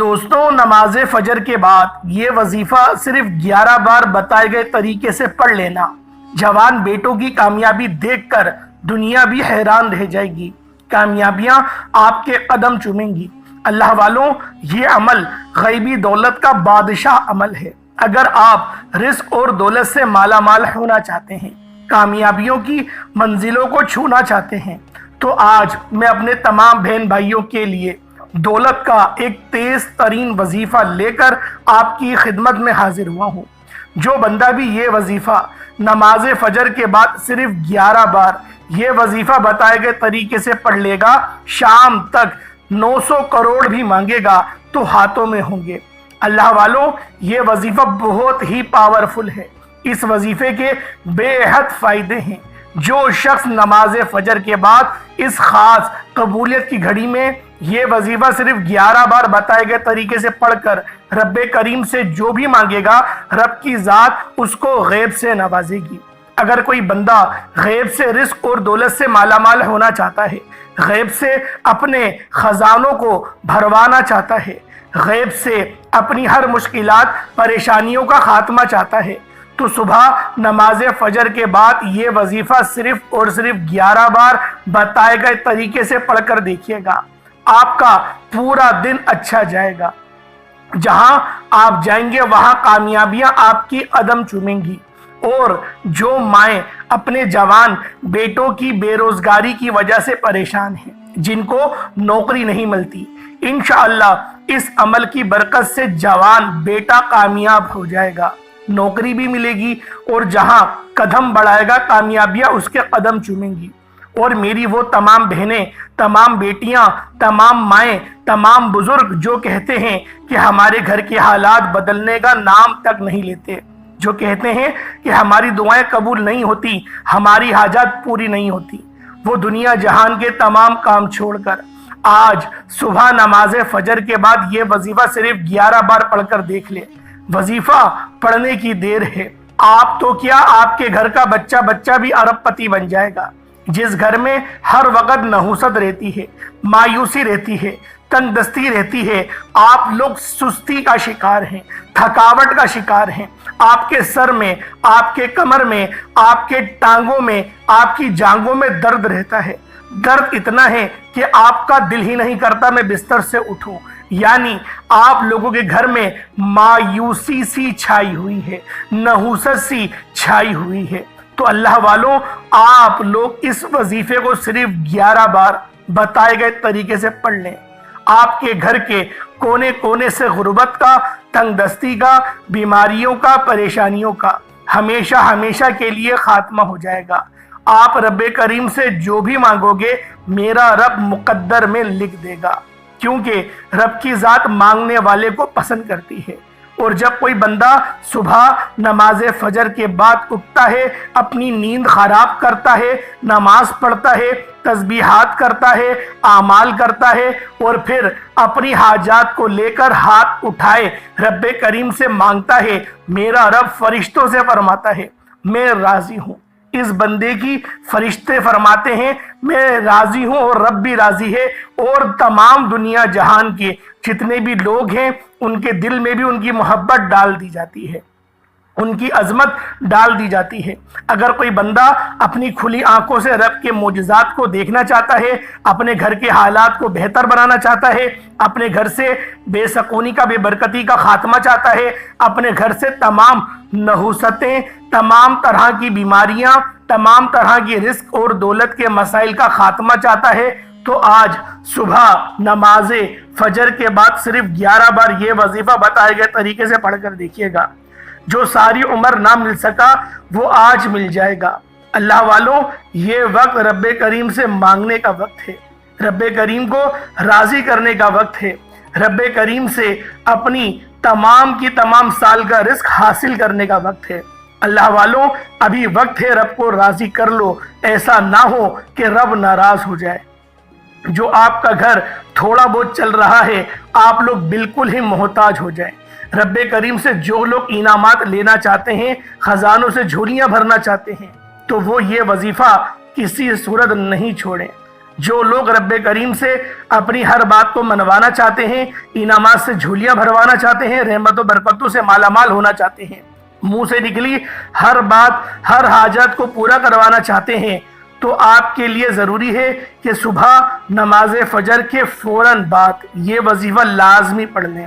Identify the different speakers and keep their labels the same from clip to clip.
Speaker 1: دوستوں، نماز فجر کے بعد یہ وظیفہ صرف 11 بار بتائے گئے طریقے سے پڑھ لینا، جوان بیٹوں کی کامیابی دیکھ کر دنیا بھی حیران رہ جائے گی، کامیابیاں آپ کے قدم چومیں گی۔ اللہ والوں، یہ عمل غیبی دولت کا بادشاہ عمل ہے۔ اگر آپ رزق اور دولت سے مالا مال ہونا چاہتے ہیں، کامیابیوں کی منزلوں کو چھونا چاہتے ہیں، تو آج میں اپنے تمام بہن بھائیوں کے لیے دولت کا ایک تیز ترین وظیفہ لے کر آپ کی خدمت میں حاضر ہوا ہوں۔ جو بندہ بھی یہ وظیفہ نماز فجر کے بعد صرف 11 بار یہ وظیفہ بتائے گئے طریقے سے پڑھ لے گا، شام تک 900 کروڑ بھی مانگے گا تو ہاتھوں میں ہوں گے۔ اللہ والوں، یہ وظیفہ بہت ہی پاورفل ہے۔ اس وظیفے کے بے حد فائدے ہیں۔ جو شخص نماز فجر کے بعد اس خاص قبولیت کی گھڑی میں یہ وظیفہ صرف 11 بار بتائے گئے طریقے سے پڑھ کر رب کریم سے جو بھی مانگے گا، رب کی ذات اس کو غیب سے نوازے گی۔ اگر کوئی بندہ غیب سے رزق اور دولت سے مالا مال ہونا چاہتا ہے، غیب سے اپنے خزانوں کو بھروانا چاہتا ہے، غیب سے اپنی ہر مشکلات پریشانیوں کا خاتمہ چاہتا ہے، تو صبح نماز فجر کے بعد یہ وظیفہ صرف اور صرف 11 بار بتائے گئے طریقے سے پڑھ کر دیکھیے گا۔ آپ کا پورا دن اچھا جائے گا۔ جہاں آپ جائیں گے وہاں کامیابیاں آپ کی قدم چومیں گی۔ اور جو مائیں اپنے جوان بیٹوں کی بے روزگاری کی وجہ سے پریشان ہیں، جن کو نوکری نہیں ملتی، انشاءاللہ اس عمل کی برکت سے جوان بیٹا کامیاب ہو جائے گا، نوکری بھی ملے گی، اور جہاں قدم بڑھائے گا کامیابیاں اس کے قدم چومیں گی۔ اور میری وہ تمام بہنیں، تمام بیٹیاں، تمام مائیں، تمام بزرگ جو کہتے ہیں کہ ہمارے گھر کے حالات بدلنے کا نام تک نہیں لیتے، جو کہتے ہیں کہ ہماری دعائیں قبول نہیں ہوتی، ہماری حاجات پوری نہیں ہوتی، وہ دنیا جہان کے تمام کام چھوڑ کر آج صبح نماز فجر کے بعد یہ وظیفہ صرف 11 بار پڑھ کر دیکھ لے۔ وظیفہ پڑھنے کی دیر ہے۔ آپ تو کیا، آپ کے گھر کا بچہ بھی ارب پتی بن جائے گا۔ جس گھر میں ہر وقت نحوست رہتی ہے، مایوسی رہتی ہے، تنگ دستی رہتی ہے، آپ لوگ سستی کا شکار ہیں، تھکاوٹ کا شکار ہیں، آپ کے سر میں، آپ کے کمر میں، آپ کے ٹانگوں میں، آپ کی جانگوں میں درد رہتا ہے۔ درد اتنا ہے کہ آپ کا دل ہی نہیں کرتا میں بستر سے اٹھوں۔ یعنی آپ لوگوں کے گھر میں مایوسی سی چھائی ہوئی ہے، نحوست سی چھائی ہوئی ہے۔ تو اللہ والوں، آپ لوگ اس وظیفے کو صرف 11 بار بتائے گئے طریقے سے پڑھ لیں۔ آپ کے گھر کے کونے کونے سے غربت کا، تنگ دستی کا، بیماریوں کا، پریشانیوں کا ہمیشہ ہمیشہ کے لیے خاتمہ ہو جائے گا۔ آپ رب کریم سے جو بھی مانگو گے، میرا رب مقدر میں لکھ دے گا، کیونکہ رب کی ذات مانگنے والے کو پسند کرتی ہے۔ اور جب کوئی بندہ صبح نماز فجر کے بعد اٹھتا ہے، اپنی نیند خراب کرتا ہے، نماز پڑھتا ہے، تسبیحات کرتا ہے، اعمال کرتا ہے، اور پھر اپنی حاجات کو لے کر ہاتھ اٹھائے رب کریم سے مانگتا ہے، میرا رب فرشتوں سے فرماتا ہے، میں راضی ہوں۔ اس بندے کی فرشتے فرماتے ہیں، میں راضی ہوں اور رب بھی راضی ہے، اور تمام دنیا جہان کے جتنے بھی لوگ ہیں ان کے دل میں بھی ان کی محبت ڈال دی جاتی ہے، ان کی عظمت ڈال دی جاتی ہے۔ اگر کوئی بندہ اپنی کھلی آنکھوں سے رب کے معجزات کو دیکھنا چاہتا ہے، اپنے گھر کے حالات کو بہتر بنانا چاہتا ہے، اپنے گھر سے بے سکونی کا، بے برکتی کا خاتمہ چاہتا ہے، اپنے گھر سے تمام نحوستیں، تمام طرح کی بیماریاں، تمام طرح کی رزق اور دولت کے مسائل کا خاتمہ چاہتا ہے، تو آج صبح نماز فجر کے بعد صرف 11 بار یہ وظیفہ بتائے گئے طریقے سے پڑھ کر دیکھیے گا۔ جو ساری عمر نہ مل سکا وہ آج مل جائے گا۔ اللہ والوں، یہ وقت رب کریم سے مانگنے کا وقت ہے، رب کریم کو راضی کرنے کا وقت ہے، رب کریم سے اپنی تمام کی تمام سال کا رزق حاصل کرنے کا وقت ہے۔ اللہ والوں، ابھی وقت ہے، رب کو راضی کر لو، ایسا نہ ہو کہ رب ناراض ہو جائے۔ جو آپ کا گھر تھوڑا بہت چل رہا ہے، آپ لوگ بالکل ہی محتاج ہو جائیں۔ رب کریم سے جو لوگ انعامات لینا چاہتے ہیں، خزانوں سے جھولیاں بھرنا چاہتے ہیں، تو وہ یہ وظیفہ کسی صورت نہیں چھوڑیں۔ جو لوگ رب کریم سے اپنی ہر بات کو منوانا چاہتے ہیں، انعامات سے جھولیاں بھروانا چاہتے ہیں، رحمت و برکتوں سے مالا مال ہونا چاہتے ہیں، منہ سے نکلی ہر بات، ہر حاجت کو پورا کروانا چاہتے ہیں، تو آپ کے لیے ضروری ہے کہ صبح نماز فجر کے فوراً بعد یہ وظیفہ لازمی پڑھ لیں۔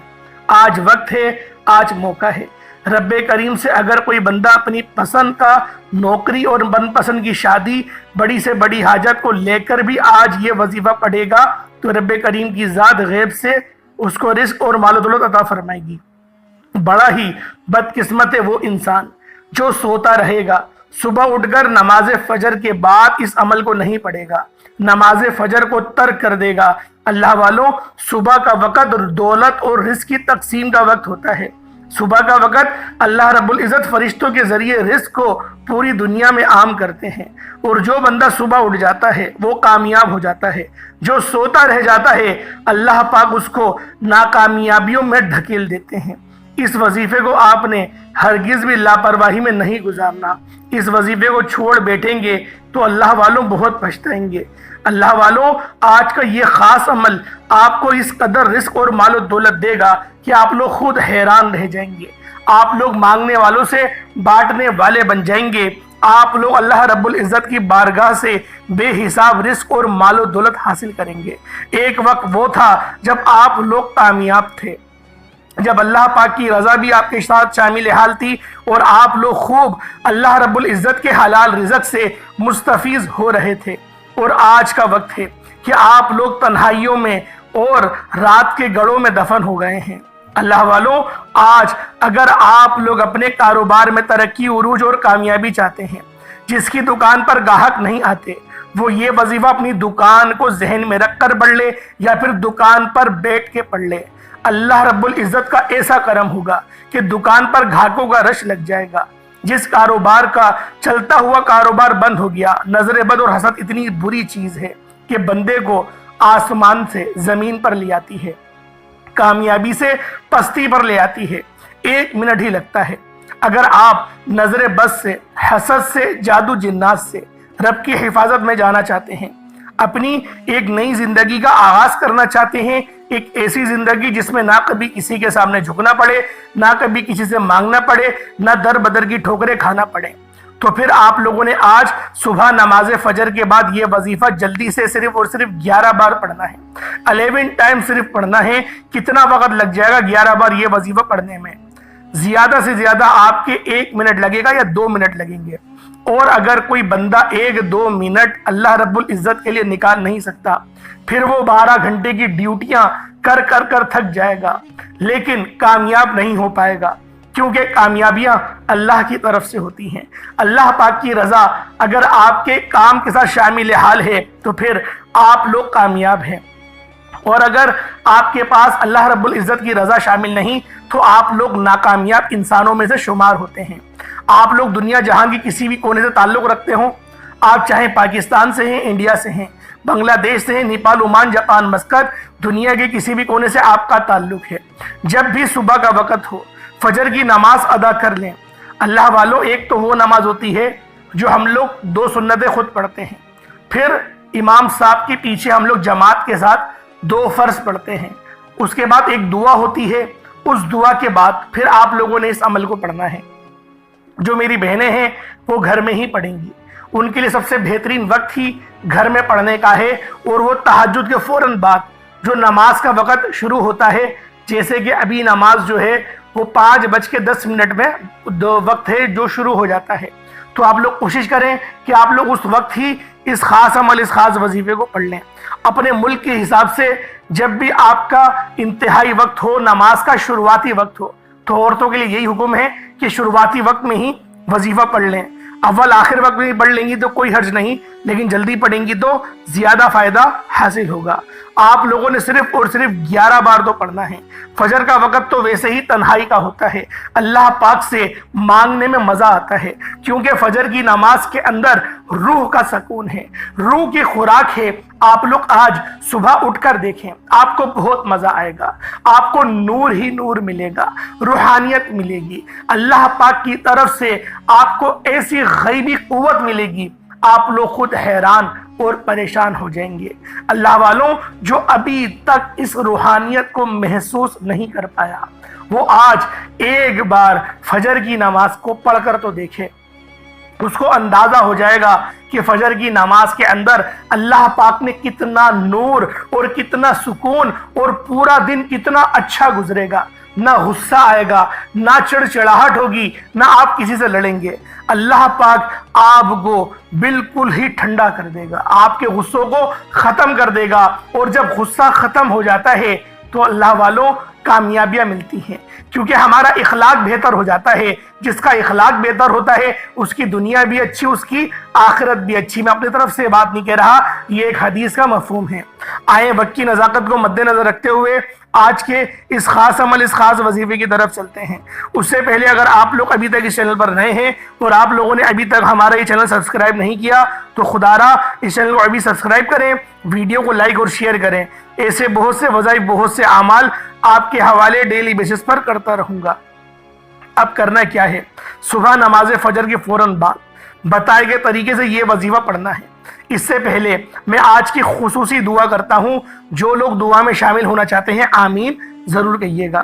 Speaker 1: آج وقت ہے، آج موقع ہے۔ رب کریم سے اگر کوئی بندہ اپنی پسند کا نوکری اور من پسند کی شادی، بڑی سے بڑی حاجت کو لے کر بھی آج یہ وظیفہ پڑھے گا تو رب کریم کی ذات غیب سے اس کو رزق اور مال و دولت عطا فرمائے گی۔ بڑا ہی بدقسمت ہے وہ انسان جو سوتا رہے گا، صبح اٹھ کر نماز فجر کے بعد اس عمل کو نہیں پڑھے گا، نماز فجر کو ترک کر دے گا۔ اللہ والوں، صبح کا وقت دولت اور رزق کی تقسیم کا وقت ہوتا ہے۔ صبح کا وقت اللہ رب العزت فرشتوں کے ذریعے رزق کو پوری دنیا میں عام کرتے ہیں، اور جو بندہ صبح اٹھ جاتا ہے وہ کامیاب ہو جاتا ہے۔ جو سوتا رہ جاتا ہے اللہ پاک اس کو ناکامیابیوں میں ڈھکیل دیتے ہیں۔ اس وظیفے کو آپ نے ہرگز بھی لاپرواہی میں نہیں گزارنا۔ اس وظیفے کو چھوڑ بیٹھیں گے تو اللہ والوں بہت پچھتائیں گے۔ اللہ والوں، آج کا یہ خاص عمل آپ کو اس قدر رزق اور مال و دولت دے گا کہ آپ لوگ خود حیران رہ جائیں گے۔ آپ لوگ مانگنے والوں سے بانٹنے والے بن جائیں گے۔ آپ لوگ اللہ رب العزت کی بارگاہ سے بے حساب رزق اور مال و دولت حاصل کریں گے۔ ایک وقت وہ تھا جب آپ لوگ کامیاب تھے، جب اللہ پاک کی رضا بھی آپ کے ساتھ شامل حال تھی اور آپ لوگ خوب اللہ رب العزت کے حلال رزق سے مستفیض ہو رہے تھے۔ اور آج کا وقت ہے کہ آپ لوگ تنہائیوں میں اور رات کے گڑھوں میں دفن ہو گئے ہیں۔ اللہ والوں، آج اگر آپ لوگ اپنے کاروبار میں ترقی، عروج اور کامیابی چاہتے ہیں، جس کی دکان پر گاہک نہیں آتے، وہ یہ وظیفہ اپنی دکان کو ذہن میں رکھ کر پڑھ لے یا پھر دکان پر بیٹھ کے پڑھ لے۔ اللہ رب العزت کا ایسا کرم ہوگا کہ دکان پر گاہکوں کا رش لگ جائے گا۔ جس کاروبار کا چلتا ہوا کاروبار بند ہو گیا، نظر بد اور حسد اتنی بری چیز ہے کہ بندے کو آسمان سے زمین پر لے آتی ہے، کامیابی سے پستی پر لے آتی ہے۔ 1 منٹ ہی لگتا ہے۔ اگر آپ نظر بد سے، حسد سے، جادو جنات سے رب کی حفاظت میں جانا چاہتے ہیں، اپنی ایک نئی زندگی کا آغاز کرنا چاہتے ہیں، ایک ایسی زندگی جس میں نہ کبھی کسی کے سامنے جھکنا پڑے، نہ کبھی کسی سے مانگنا پڑے، نہ در بدر کی ٹھوکریں کھانا پڑے، تو پھر آپ لوگوں نے آج صبح نماز فجر کے بعد یہ وظیفہ جلدی سے صرف اور صرف 11 بار پڑھنا ہے۔ 11 ٹائم صرف پڑھنا ہے۔ کتنا وقت لگ جائے گا 11 بار یہ وظیفہ پڑھنے میں؟ زیادہ سے زیادہ آپ کے 1 منٹ لگے گا یا 2 منٹ لگیں گے۔ اور اگر کوئی بندہ 1-2 منٹ اللہ رب العزت کے لیے نکال نہیں سکتا، پھر وہ 12 گھنٹے کی ڈیوٹیاں کر تھک جائے گا، لیکن کامیاب نہیں ہو پائے گا، کیونکہ کامیابیاں اللہ کی طرف سے ہوتی ہیں۔ اللہ پاک کی رضا اگر آپ کے کام کے ساتھ شامل حال ہے تو پھر آپ لوگ کامیاب ہیں، اور اگر آپ کے پاس اللہ رب العزت کی رضا شامل نہیں تو آپ لوگ ناکامیاب انسانوں میں سے شمار ہوتے ہیں۔ آپ لوگ دنیا جہاں کی کسی بھی کونے سے تعلق رکھتے ہوں، آپ چاہے پاکستان سے ہیں، انڈیا سے ہیں، بنگلہ دیش سے ہیں، نیپال، عمان، جاپان، مسقط، دنیا کے کسی بھی کونے سے آپ کا تعلق ہے، جب بھی صبح کا وقت ہو فجر کی نماز ادا کر لیں۔ اللہ والوں، ایک تو وہ نماز ہوتی ہے جو ہم لوگ 2 سنتیں خود پڑھتے ہیں، پھر امام صاحب کے پیچھے ہم لوگ جماعت کے ساتھ 2 فرض پڑھتے ہیں، اس کے بعد ایک دعا ہوتی ہے، اس دعا کے بعد پھر آپ لوگوں نے اس عمل کو پڑھنا ہے۔ جو میری بہنیں ہیں وہ گھر میں ہی پڑھیں گی، ان کے لیے سب سے بہترین وقت ہی گھر میں پڑھنے کا ہے، اور وہ تہجد کے فوراً بعد جو نماز کا وقت شروع ہوتا ہے، جیسے کہ ابھی نماز جو ہے وہ 5:10 میں وقت ہے جو شروع ہو جاتا ہے، تو آپ لوگ کوشش کریں کہ آپ لوگ اس وقت ہی اس خاص عمل، اس خاص وظیفے کو پڑھ لیں۔ اپنے ملک کے حساب سے جب بھی آپ کا انتہائی وقت ہو، نماز کا شروعاتی وقت ہو، تو عورتوں کے لیے یہی حکم ہے کہ شروعاتی وقت میں ہی وظیفہ پڑھ لیں۔ اول آخر وقت میں پڑھ لیں گی تو کوئی حرج نہیں، لیکن جلدی پڑھیں گی تو زیادہ فائدہ حاصل ہوگا۔ آپ لوگوں نے صرف اور صرف 11 بار تو پڑھنا ہے۔ فجر کا وقت تو ویسے ہی تنہائی کا ہوتا ہے، اللہ پاک سے مانگنے میں مزہ آتا ہے، کیونکہ فجر کی نماز کے اندر روح کا سکون ہے، روح کی خوراک ہے۔ آپ لوگ آج صبح اٹھ کر دیکھیں، آپ کو بہت مزہ آئے گا، آپ کو نور ہی نور ملے گا، روحانیت ملے گی، اللہ پاک کی طرف سے آپ کو ایسی غیبی قوت ملے گی، آپ لوگ خود حیران اور پریشان ہو جائیں گے۔ اللہ والوں، جو ابھی تک اس روحانیت کو محسوس نہیں کر پایا، وہ آج ایک بار فجر کی نماز کو پڑھ کر تو دیکھے، اس کو اندازہ ہو جائے گا کہ فجر کی نماز کے اندر اللہ پاک نے کتنا نور اور کتنا سکون اور پورا دن کتنا اچھا گزرے گا۔ نہ غصہ آئے گا، نہ چڑچڑاہٹ ہوگی، نہ آپ کسی سے لڑیں گے۔ اللہ پاک آپ کو بالکل ہی ٹھنڈا کر دے گا، آپ کے غصوں کو ختم کر دے گا، اور جب غصہ ختم ہو جاتا ہے تو اللہ والوں کامیابیاں ملتی ہیں، کیونکہ ہمارا اخلاق بہتر ہو جاتا ہے۔ جس کا اخلاق بہتر ہوتا ہے اس کی دنیا بھی اچھی، اس کی آخرت بھی اچھی۔ میں اپنی طرف سے بات نہیں کہہ رہا، یہ ایک حدیث کا مفہوم ہے۔ آئیں وقت کی نزاکت کو مد نظر رکھتے ہوئے آج کے اس خاص عمل، اس خاص وظیفے کی طرف چلتے ہیں۔ اس سے پہلے اگر آپ لوگ ابھی تک اس چینل پر نئے ہیں اور آپ لوگوں نے ابھی تک ہمارا یہ چینل سبسکرائب نہیں کیا تو خدا را اس چینل کو ابھی سبسکرائب کریں، ویڈیو کو لائک اور شیئر کریں۔ ایسے بہت سے وظائف، بہت سے اعمال آپ کے حوالے ڈیلی بیسس پر کرتا رہوں گا۔ اب کرنا کیا ہے؟ صبح نماز فجر کے فوراً بعد بتائے گئے طریقے سے یہ وظیفہ پڑھنا ہے۔ اس سے پہلے میں آج کی خصوصی دعا کرتا ہوں، جو لوگ دعا میں شامل ہونا چاہتے ہیں آمین ضرور کہیے گا۔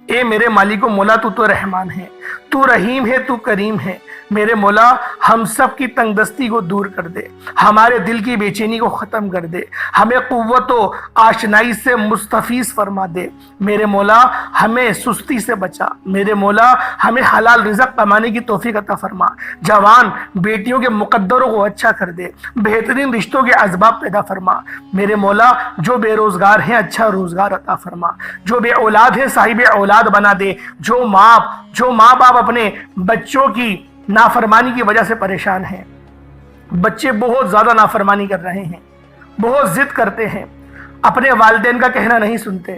Speaker 1: اے میرے مالک و مولا، تو رحمان ہے، تو رحیم ہے، تو کریم ہے۔ میرے مولا، ہم سب کی تنگ دستی کو دور کر دے، ہمارے دل کی بے چینی کو ختم کر دے، ہمیں قوت و آشنائی سے مستفیض فرما دے۔ میرے مولا، ہمیں سستی سے بچا۔ میرے مولا، ہمیں حلال رزق کمانے کی توفیق عطا فرما۔ جوان بیٹیوں کے مقدروں کو اچھا کر دے، بہترین رشتوں کے اسباب پیدا فرما۔ میرے مولا، جو بے روزگار ہیں اچھا روزگار عطا فرما، جو بے اولاد ہیں صاحب اولاد بنا دے، جو ماں باپ اپنے بچوں کی نافرمانی کی وجہ سے پریشان ہیں، بچے بہت زیادہ نافرمانی کر رہے ہیں، بہت ضد کرتے ہیں، اپنے والدین کا کہنا نہیں سنتے،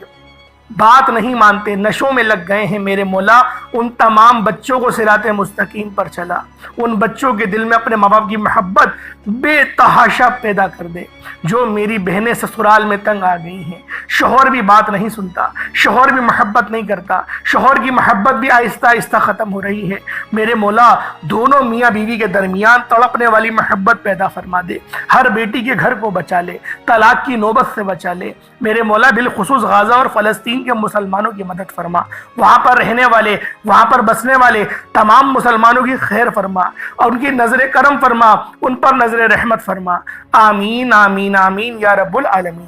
Speaker 1: بات نہیں مانتے، نشوں میں لگ گئے ہیں۔ میرے مولا، ان تمام بچوں کو صراط مستقیم پر چلا، ان بچوں کے دل میں اپنے ماں باپ کی محبت بے تحاشا پیدا کر دے۔ جو میری بہنیں سسرال میں تنگ آ گئی ہیں، شوہر بھی بات نہیں سنتا، شوہر بھی محبت نہیں کرتا، شوہر کی محبت بھی آہستہ آہستہ ختم ہو رہی ہے، میرے مولا دونوں میاں بیوی کے درمیان تڑپنے والی محبت پیدا فرما دے۔ ہر بیٹی کے گھر کو بچا لے، طلاق کی نوبت سے بچا لے۔ میرے مولا بالخصوص غزہ اور فلسطین کے مسلمانوں کی مدد فرما، وہاں پر رہنے والے، وہاں پر بسنے والے تمام مسلمانوں کی خیر فرما اور ان کی نظر کرم فرما، ان پر نظر رحمت فرما۔ آمین آمین آمین یا رب العالمین۔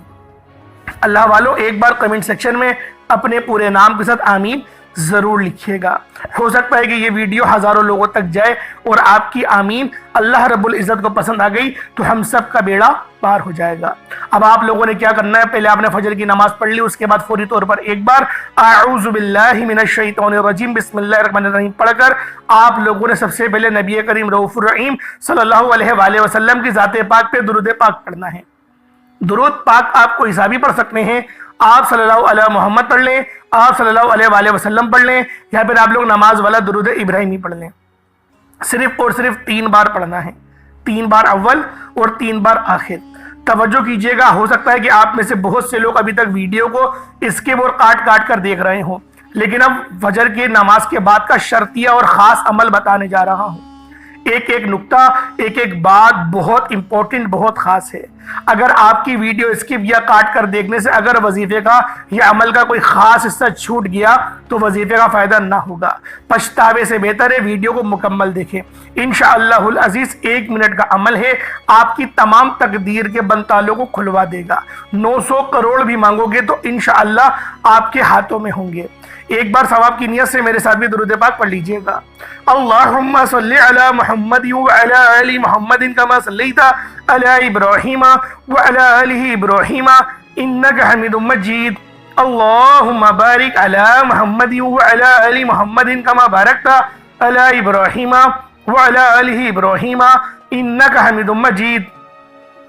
Speaker 1: اللہ والوں، ایک بار کمنٹ سیکشن میں اپنے پورے نام کے ساتھ آمین ضرور لکھیے گا۔ ہو سکتا ہے کہ یہ ویڈیو ہزاروں لوگوں تک جائے اور آپ کی آمین اللہ رب العزت کو پسند آ گئی تو ہم سب کا بیڑا پار ہو جائے گا۔ اب آپ لوگوں نے کیا کرنا ہے؟ پہلے آپ نے فجر کی نماز پڑھ لی، اس کے بعد فوری طور پر ایک بار اعوذ باللہ من الشیطان الرجیم بسم اللہ الرحمن الرحیم پڑھ کر آپ لوگوں نے سب سے پہلے نبی کریم رؤوف الرحیم صلی اللہ علیہ وآلہ وسلم کی ذات پاک پہ درود پاک پڑھنا ہے۔ درود پاک آپ کو حسابی پڑھ سکتے ہیں، آپ صلی اللہ علیہ محمد پڑھ لیں، آپ صلی اللہ علیہ وآلہ وسلم پڑھ لیں، یا پھر آپ لوگ نماز والا درود ابراہیمی پڑھ لیں۔ صرف اور صرف 3 بار پڑھنا ہے، 3 بار اول اور 3 بار آخر۔ توجہ کیجئے گا، ہو سکتا ہے کہ آپ میں سے بہت سے لوگ ابھی تک ویڈیو کو اسکپ اور کاٹ کاٹ کر دیکھ رہے ہوں، لیکن اب فجر کی نماز کے بعد کا شرطیہ اور خاص عمل بتانے جا رہا ہوں۔ ایک ایک نکتہ، ایک ایک بات بہت امپورٹنٹ، بہت خاص ہے۔ اگر آپ کی ویڈیو اسکپ یا کاٹ کر دیکھنے سے اگر وظیفے کا یا عمل کا کوئی خاص حصہ چھوٹ گیا تو وظیفے کا فائدہ نہ ہوگا۔ پچھتاوے سے بہتر ہے ویڈیو کو مکمل دیکھیں۔ انشاءاللہ العزیز 1 منٹ کا عمل ہے، آپ کی تمام تقدیر کے بنتالوں کو کھلوا دے گا۔ 900 کروڑ بھی مانگو گے تو انشاءاللہ آپ کے ہاتھوں میں ہوں گے۔ ایک بار ثواب کی نیت سے میرے ساتھ بھی درود پاک پڑھ لیجئے گا۔ اللہم صلی علی محمد وعلی آل محمد کما صلیت علی ابراہیم وعلی آل ابراہیم انک حمید مجید۔ اللہم بارک علی محمد وعلی آل محمد کما بارکت علی ابراہیم وعلی آل ابراہیم انک حمید مجید۔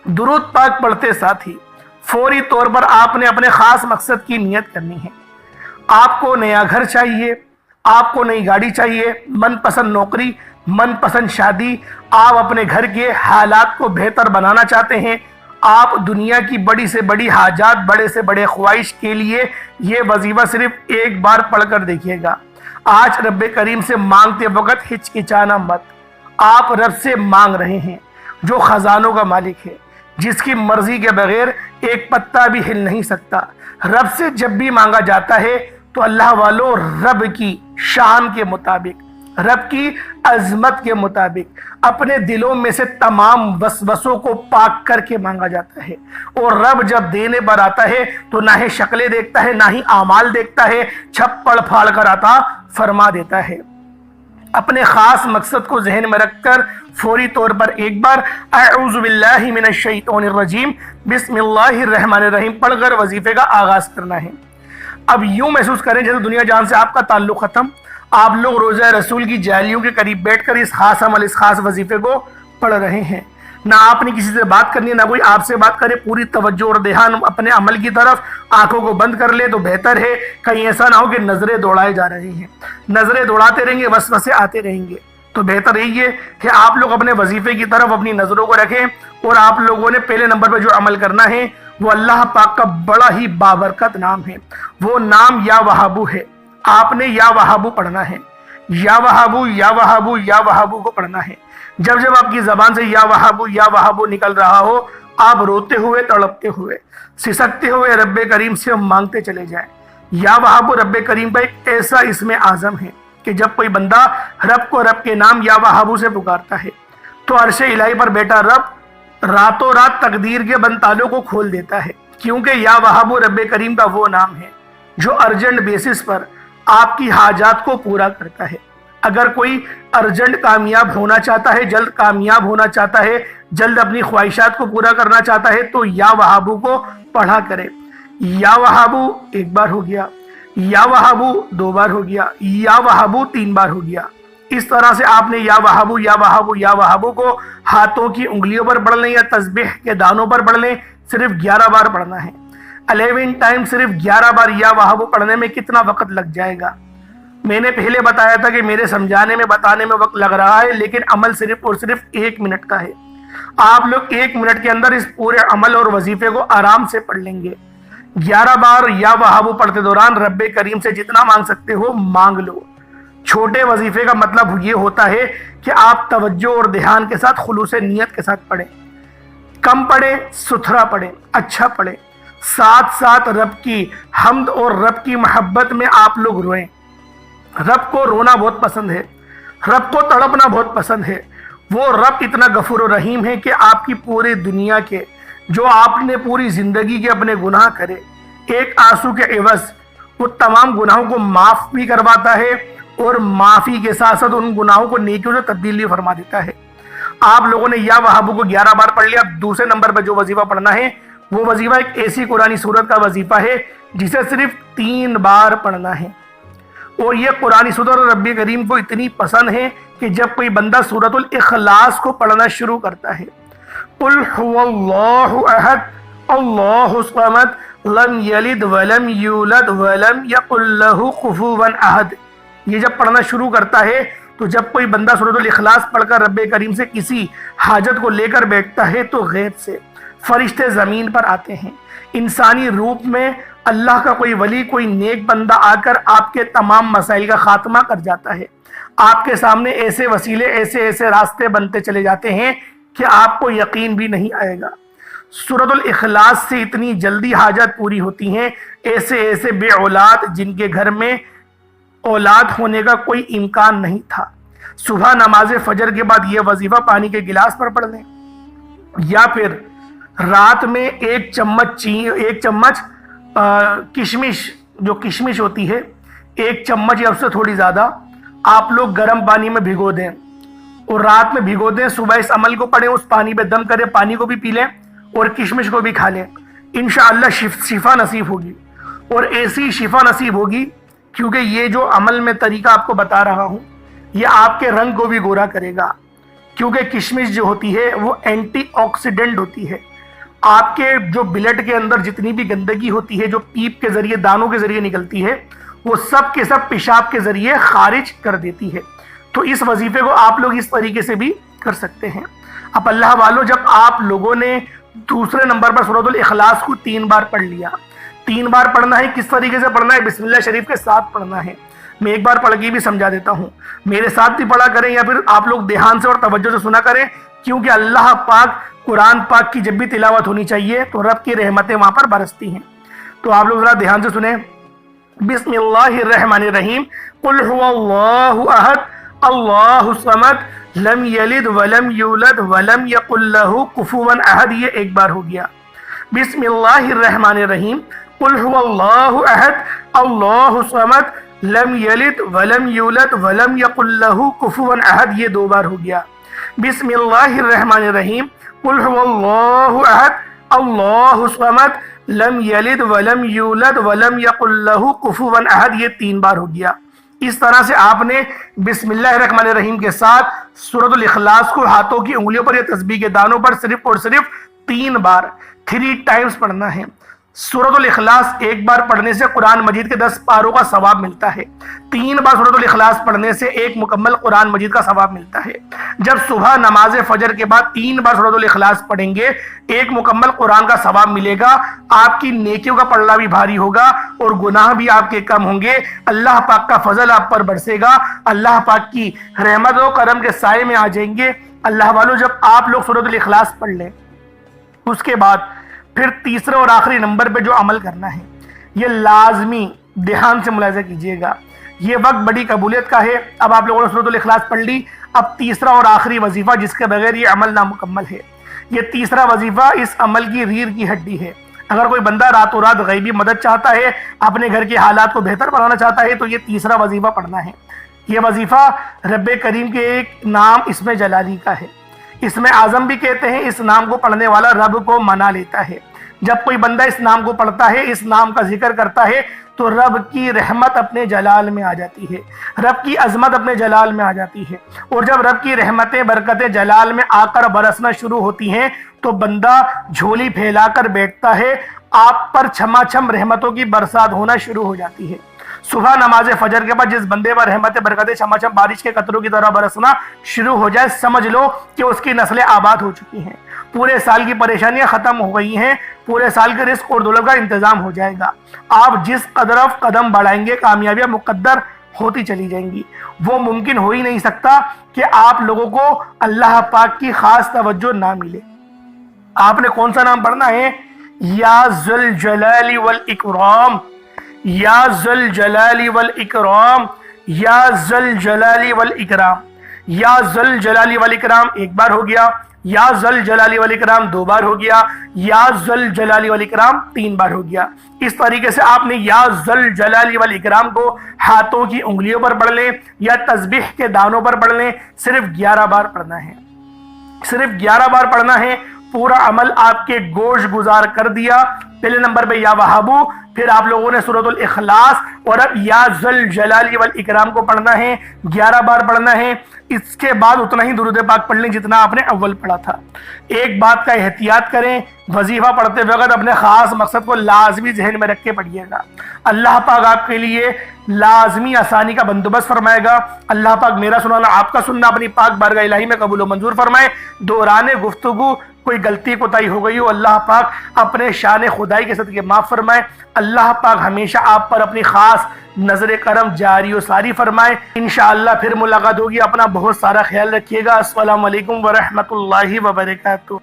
Speaker 1: درود پاک پڑھتے ساتھ ہی فوری طور پر آپ نے اپنے خاص مقصد کی نیت کرنی ہے۔ آپ کو نیا گھر چاہیے، آپ کو نئی گاڑی چاہیے، من پسند نوکری، من پسند شادی، آپ اپنے گھر کے حالات کو بہتر بنانا چاہتے ہیں، آپ دنیا کی بڑی سے بڑی حاجات، بڑے سے بڑے خواہش کے لیے یہ وظیفہ صرف ایک بار پڑھ کر دیکھیے گا۔ آج رب کریم سے مانگتے وقت ہچکچانا مت۔ آپ رب سے مانگ رہے ہیں جو خزانوں کا مالک ہے، جس کی مرضی کے بغیر ایک پتا بھی ہل نہیں سکتا۔ رب سے جب بھی مانگا جاتا ہے تو اللہ والوں رب کی شان کے مطابق، رب کی عظمت کے مطابق اپنے دلوں میں سے تمام وسوسوں کو پاک کر کے مانگا جاتا ہے۔ اور رب جب دینے پر آتا ہے تو نہ ہی شکلیں دیکھتا ہے، نہ ہی اعمال دیکھتا ہے، چھپڑ پھاڑ کر عطا فرما دیتا ہے۔ اپنے خاص مقصد کو ذہن میں رکھ کر فوری طور پر ایک بار اعوذ باللہ من الشیطان الرجیم بسم اللہ الرحمن الرحیم پڑھ کر وظیفے کا آغاز کرنا ہے۔ اب یوں محسوس کریں جیسے دنیا جہان سے آپ کا تعلق ختم، آپ لوگ روضہ رسول کی جالیوں کے قریب بیٹھ کر اس خاص عمل، اس خاص وظیفے کو پڑھ رہے ہیں۔ نہ آپ نے کسی سے بات کرنی، نہ کوئی آپ سے بات کرے، پوری توجہ اور دھیان اپنے عمل کی طرف، آنکھوں کو بند کر لے تو بہتر ہے، کہیں ایسا نہ ہو کہ نظریں دوڑائے جا رہی ہیں، نظریں دوڑاتے رہیں گے، وسوسے آتے رہیں گے۔ تو بہتر یہ کہ آپ لوگ اپنے وظیفے کی طرف اپنی نظروں کو رکھیں، اور آپ لوگوں نے پہلے نمبر پہ جو عمل کرنا ہے وہ اللہ پاک کا بڑا ہی بابرکت نام ہے، وہ نام یا وہابو ہے۔ آپ نے یا وہابو پڑھنا ہے، یا وہابو یا وہابو یا وہابو کو پڑھنا ہے۔ جب جب آپ کی زبان سے یا وہابو نکل رہا ہو، آپ روتے ہوئے، تڑپتے ہوئے، سسکتے ہوئے رب کریم سے مانگتے چلے جائیں۔ یا وہابو رب کریم کا ایک ایسا اسم اعظم ہے کہ جب کوئی بندہ رب کو رب کے نام یا وہابو سے پکارتا ہے تو عرش الہی پر بیٹا رب راتوں رات تقدیر کے بند تالوں کو کھول دیتا ہے، کیونکہ یا وہابو رب کریم کا وہ نام ہے جو ارجنٹ بیسس پر آپ کی حاجات کو پورا کرتا ہے۔ اگر کوئی ارجنٹ کامیاب ہونا چاہتا ہے، جلد کامیاب ہونا چاہتا ہے، جلد اپنی خواہشات کو پورا کرنا چاہتا ہے تو یا وہابو کو پڑھا کرے۔ یا وہابو ایک بار ہو گیا، یا وہابو دو بار ہو گیا، یا وہابو تین بار ہو گیا۔ اس طرح سے آپ نے یا وہابو یا وہابو یا وہابو کو ہاتھوں کی انگلیوں پر پڑھ لیں یا تسبیح کے دانوں پر پڑھ لیں، صرف 11 بار پڑھنا ہے۔ 11 ٹائم صرف 11 بار یا وہابو پڑھنے میں کتنا وقت لگ جائے گا؟ میں نے پہلے بتایا تھا کہ میرے سمجھانے میں بتانے میں وقت لگ رہا ہے، لیکن عمل صرف اور صرف 1 منٹ کا ہے۔ آپ لوگ 1 منٹ کے اندر اس پورے عمل اور وظیفے کو آرام سے پڑھ لیں گے۔ 11 بار یا وہابو پڑھتے دوران رب کریم سے جتنا مانگ سکتے ہو مانگ لو۔ چھوٹے وظیفے کا مطلب یہ ہوتا ہے کہ آپ توجہ اور دھیان کے ساتھ، خلوص نیت کے ساتھ پڑھیں، کم پڑھیں، ستھرا پڑھیں، اچھا پڑھیں، ساتھ ساتھ رب کی حمد اور رب کی محبت میں آپ لوگ روئیں۔ رب کو رونا بہت پسند ہے، رب کو تڑپنا بہت پسند ہے۔ وہ رب اتنا غفور و رحیم ہے کہ آپ کی پوری دنیا کے جو آپ نے پوری زندگی کے اپنے گناہ کرے، ایک آنسو کے عوض وہ تمام گناہوں کو معاف بھی کرواتا ہے، اور معافی کے ساتھ ساتھ ان گناہوں کو نیکیوں سے تبدیل بھی فرما دیتا ہے۔ آپ لوگوں نے یا وہابو کو 11 بار پڑھ لیا۔ اب دوسرے نمبر پر جو وظیفہ پڑھنا ہے وہ وظیفہ ایک ایسی قرآنی سورت کا وظیفہ ہے جسے صرف 3 بار پڑھنا ہے، اور یہ قرآنی سورت رب کریم کو اتنی پسند ہے کہ جب کوئی بندہ سورۃ الاخلاص کو پڑھنا شروع کرتا ہے، قل هو اللہ احد اللہ الصمد لم یلد ولم یولد ولم یکن لہ کفوا احد، یہ جب پڑھنا شروع کرتا ہے تو جب کوئی بندہ سورۃ الاخلاص پڑھ کر رب کریم سے کسی حاجت کو لے کر بیٹھتا ہے تو غیب سے فرشتے زمین پر آتے ہیں، انسانی روپ میں اللہ کا کوئی ولی، کوئی نیک بندہ آ کر آپ کے تمام مسائل کا خاتمہ کر جاتا ہے۔ آپ کے سامنے ایسے وسیلے، ایسے راستے بنتے چلے جاتے ہیں کہ آپ کو یقین بھی نہیں آئے گا۔ سورۃ الاخلاص سے اتنی جلدی حاجت پوری ہوتی ہیں، ایسے بے اولاد جن کے گھر میں اولاد ہونے کا کوئی امکان نہیں تھا، صبح نماز فجر کے بعد یہ وظیفہ پانی کے گلاس پر پڑھ لیں، یا پھر رات میں 1 چمچ کشمش، جو کشمش ہوتی ہے 1 چمچ یا اس سے تھوڑی زیادہ آپ لوگ گرم پانی میں بھگو دیں اور رات میں بھگو دیں، صبح اس عمل کو پڑھیں، اس پانی پہ دم کریں، پانی کو بھی پی لیں اور کشمش کو بھی کھا لیں، انشاءاللہ شفا نصیب ہوگی۔ اور ایسی شفا نصیب ہوگی کیونکہ یہ جو عمل میں طریقہ آپ کو بتا رہا ہوں یہ آپ کے رنگ کو بھی گورا کرے گا، کیونکہ کشمش جو ہوتی ہے وہ اینٹی آکسیڈنٹ ہوتی ہے، آپ کے جو بلڈ کے اندر جتنی بھی گندگی ہوتی ہے جو پیپ کے ذریعے، دانوں کے ذریعے نکلتی ہے، وہ سب کے سب پیشاب کے ذریعے خارج کر دیتی ہے۔ تو اس وظیفے کو آپ لوگ اس طریقے سے بھی کر سکتے ہیں۔ اب اللہ والو، جب آپ لوگوں نے دوسرے نمبر پر سورۃ الاخلاص کو 3 بار پڑھ لیا، 3 بار پڑھنا ہے، کس طریقے سے پڑھنا ہے؟ بسم اللہ شریف کے ساتھ پڑھنا ہے۔ میں ایک بار پڑھ کے بھی سمجھا دیتا ہوں، میرے ساتھ بھی پڑھا کریں یا پھر آپ لوگ دھیان سے اور توجہ سے سنا کریں، کیونکہ اللہ پاک قرآن پاک کی جب بھی تلاوت ہونی چاہیے تو رب کی رحمتیں وہاں پر برستی ہیں۔ تو آپ لوگ ذرا دھیان سے سنیں، بسم اللہ الرحمن الرحیم، قل هو اللہ احد اللہ الصمد لم یلد ولم یولد ولم یکن لہ کفوا احد، یہ ایک بار ہو گیا۔ بسم اللہ الرحمن الرحیم، قل هو اللہ احد اللہ الصمد لم یلد ولم یولد ولم یکن لہ کفوا احد، یہ دو بار ہو گیا۔ بسم اللہ الرحمن الرحیم، قل هو اللہ احد اللہ الصمد لم یلد ولم یولد ولم یکن لہ کفوا احد، یہ تین بار ہو گیا۔ اس طرح سے آپ نے بسم اللہ الرحمن الرحیم کے ساتھ سورۃ الاخلاص کو ہاتھوں کی انگلیوں پر یا تسبیح کے دانوں پر صرف اور صرف 3 بار 3 ٹائمز پڑھنا ہے۔ سورۃ الاخلاص ایک بار پڑھنے سے قرآن مجید کے 10 پاروں کا ثواب ملتا ہے، 3 بار سورۃ الاخلاص پڑھنے سے 1 مکمل قرآن مجید کا ثواب ملتا ہے۔ جب صبح نماز فجر کے بعد 3 بار سورۃ الاخلاص پڑھیں گے 1 مکمل قرآن کا ثواب ملے گا، آپ کی نیکیوں کا پلڑا بھی بھاری ہوگا اور گناہ بھی آپ کے کم ہوں گے، اللہ پاک کا فضل آپ پر برسے گا، اللہ پاک کی رحمت و کرم کے سائے میں آ جائیں گے۔ اللہ والو، جب آپ لوگ سورۃ الاخلاص پڑھ لیں اس کے بعد پھر تیسرے اور آخری نمبر پہ جو عمل کرنا ہے، یہ لازمی دھیان سے ملاحظہ کیجئے گا، یہ وقت بڑی قبولیت کا ہے۔ اب آپ لوگوں نے سورۃ الاخلاص پڑھ لی، اب تیسرا اور آخری وظیفہ جس کے بغیر یہ عمل نامکمل ہے۔ یہ تیسرا وظیفہ اس عمل کی ریڑھ کی ہڈی ہے۔ اگر کوئی بندہ راتوں رات غیبی مدد چاہتا ہے، اپنے گھر کے حالات کو بہتر بنانا چاہتا ہے، تو یہ تیسرا وظیفہ پڑھنا ہے۔ یہ وظیفہ رب کریم کے ایک نام اسم جلالی کا ہے، اسم اعظم بھی کہتے ہیں۔ اس نام کو پڑھنے والا رب کو منا لیتا ہے۔ جب کوئی بندہ اس نام کو پڑھتا ہے، اس نام کا ذکر کرتا ہے، تو رب کی رحمت اپنے جلال میں آ جاتی ہے، رب کی عظمت اپنے جلال میں آ جاتی ہے۔ اور جب رب کی رحمتیں برکتیں جلال میں آ کر برسنا شروع ہوتی ہیں تو بندہ جھولی پھیلا کر بیٹھتا ہے، آپ پر چھما چھم رحمتوں کی برسات ہونا شروع ہو جاتی ہے۔ صبح نماز فجر کے بعد جس بندے پر رحمت برکتیں چھما چھم بارش کے قطروں کی طرح برسنا شروع ہو جائے، سمجھ لو کہ اس کی نسلیں آباد ہو چکی ہیں، پورے سال کی پریشانیاں ختم ہو گئی ہیں، پورے سال کے رزق اور دولت کا انتظام ہو جائے گا۔ آپ جس قدر قدم بڑھائیں گے کامیابیاں مقدر ہوتی چلی جائیں گی۔ وہ ممکن ہو ہی نہیں سکتا کہ آپ لوگوں کو اللہ پاک کی خاص توجہ نہ ملے۔ آپ نے کون سا نام پڑھنا ہے؟ یا ذوالجلال والاکرام، یا ذوالجلال والاکرام، یا ذوالجلال والاکرام، یا ذوالجلال والاکرام ایک بار ہو گیا، یا ذوالجلال والاکرام 2 بار ہو گیا، یا ذوالجلال والاکرام 3 بار ہو گیا۔ اس طریقے سے آپ نے یا ذوالجلال والاکرام کو ہاتھوں کی انگلیوں پر پڑھ لیں یا تسبیح کے دانوں پر پڑھ لیں، صرف 11 بار پڑھنا ہے، صرف 11 بار پڑھنا ہے۔ پورا عمل آپ کے گوش گزار کر دیا۔ پہلے نمبر پہ یا وہابو، پھر آپ لوگوں نے سورۃ الاخلاص اور اب یا ذوالجلال والاکرام کو پڑھنا ہے، 11 بار پڑھنا ہے۔ اس کے بعد اتنا ہی درود پاک پڑھ لیں جتنا آپ نے اول پڑھا تھا۔ ایک بات کا احتیاط کریں، وظیفہ پڑھتے وقت اپنے خاص مقصد کو لازمی ذہن میں رکھ کے پڑھیے گا۔ اللہ پاک آپ کے لیے لازمی آسانی کا بندوبست فرمائے گا۔ اللہ پاک میرا سنانا آپ کا سننا اپنی پاک بارگاہ الہی میں قبول و منظور فرمائے۔ دوران گفتگو کوئی غلطی کوتاہی ہو گئی ہو، اللہ پاک اپنے شان خدائی کے صدقے معاف فرمائے۔ اللہ پاک ہمیشہ آپ پر اپنی خاص نظر کرم جاری و ساری فرمائے۔ انشاءاللہ پھر ملاقات ہوگی۔ اپنا بہت سارا خیال رکھیے گا۔ السلام علیکم ورحمۃ اللہ وبرکاتہ۔